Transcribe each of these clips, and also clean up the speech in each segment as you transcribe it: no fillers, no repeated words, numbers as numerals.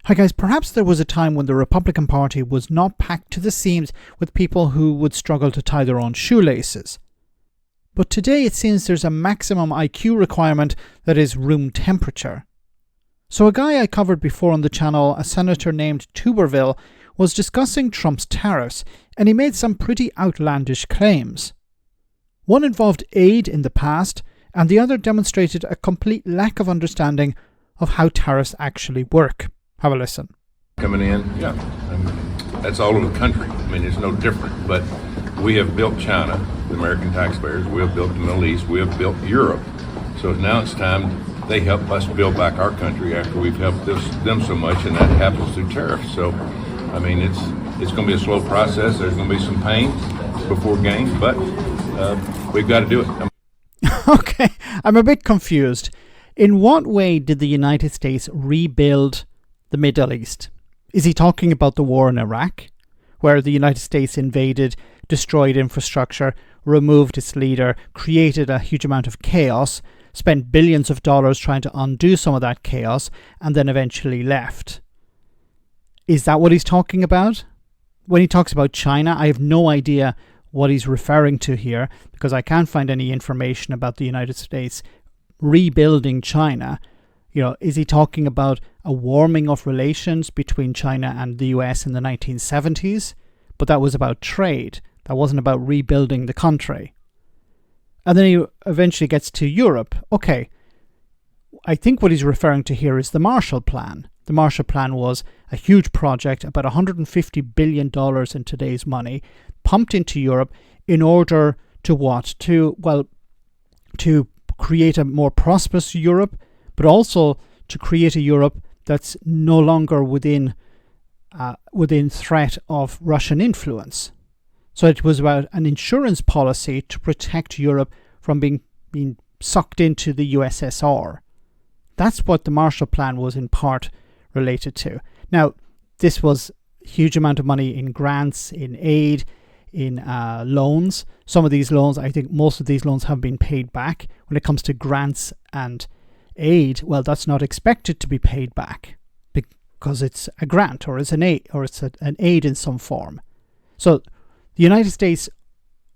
Hi guys, perhaps there was a time when the Republican Party was not packed to the seams with people who would struggle to tie their own shoelaces. But today it seems there's a maximum IQ requirement that is room temperature. So a guy I covered before on the channel, a senator named Tuberville, was discussing Trump's tariffs, and he made some pretty outlandish claims. One involved aid in the past, and the other demonstrated a complete lack of understanding of how tariffs actually work. Have a listen. Coming in, yeah, that's all over the country. I mean, it's no different. But we have built China, the American taxpayers. We have built the Middle East. We have built Europe. So now it's time they help us build back our country after we've helped them so much, and that happens through tariffs. So, I mean, it's going to be a slow process. There's going to be some pain before gain, but we've got to do it. Okay, I'm a bit confused. In what way did the United States rebuild the Middle East? Is he talking about the war in Iraq, where the United States invaded, destroyed infrastructure, removed its leader, created a huge amount of chaos, spent billions of dollars trying to undo some of that chaos, and then eventually left? Is that what he's talking about? When he talks about China, I have no idea what he's referring to here, because I can't find any information about the United States rebuilding China. You know, is he talking about a warming of relations between China and the US in the 1970s? But that was about trade. That wasn't about rebuilding the country. And then he eventually gets to Europe. Okay, I think what he's referring to here is the Marshall Plan. The Marshall Plan was a huge project, about $150 billion in today's money, pumped into Europe in order to what? To create a more prosperous Europe, but also to create a Europe that's no longer within threat of Russian influence. So it was about an insurance policy to protect Europe from being sucked into the USSR. That's what the Marshall Plan was in part related to. Now, this was a huge amount of money in grants, in aid, in loans. Some of these loans, I think most of these loans have been paid back. When it comes to grants and aid, well, that's not expected to be paid back because it's a grant or it's an aid an aid in some form. So the United States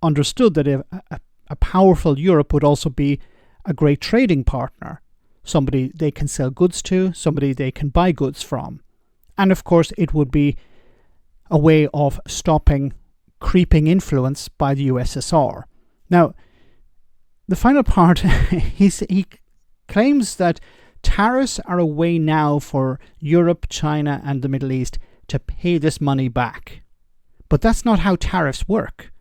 understood that a powerful Europe would also be a great trading partner, somebody they can sell goods to, somebody they can buy goods from. And of course, it would be a way of stopping creeping influence by the USSR. Now, the final part, he claims that tariffs are a way now for Europe, China, and the Middle East to pay this money back. But that's not how tariffs work.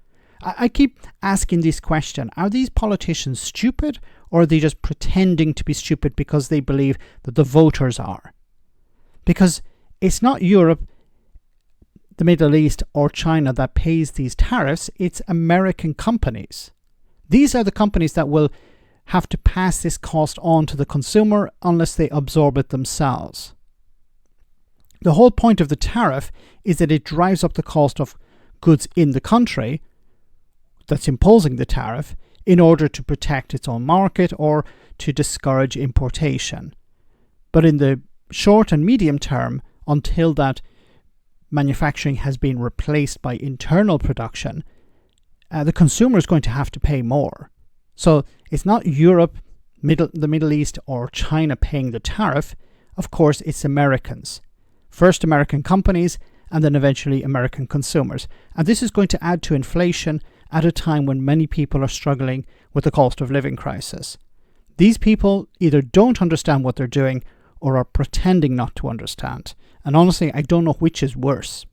I keep asking this question, are these politicians stupid, or are they just pretending to be stupid because they believe that the voters are? Because it's not Europe, the Middle East, or China that pays these tariffs, it's American companies. These are the companies that will have to pass this cost on to the consumer unless they absorb it themselves. The whole point of the tariff is that it drives up the cost of goods in the country that's imposing the tariff in order to protect its own market or to discourage importation. But in the short and medium term, until that manufacturing has been replaced by internal production, the consumer is going to have to pay more. So it's not Europe, the Middle East, or China paying the tariff. Of course, it's Americans. First American companies, and then eventually American consumers. And this is going to add to inflation at a time when many people are struggling with the cost of living crisis. These people either don't understand what they're doing or are pretending not to understand. And honestly, I don't know which is worse.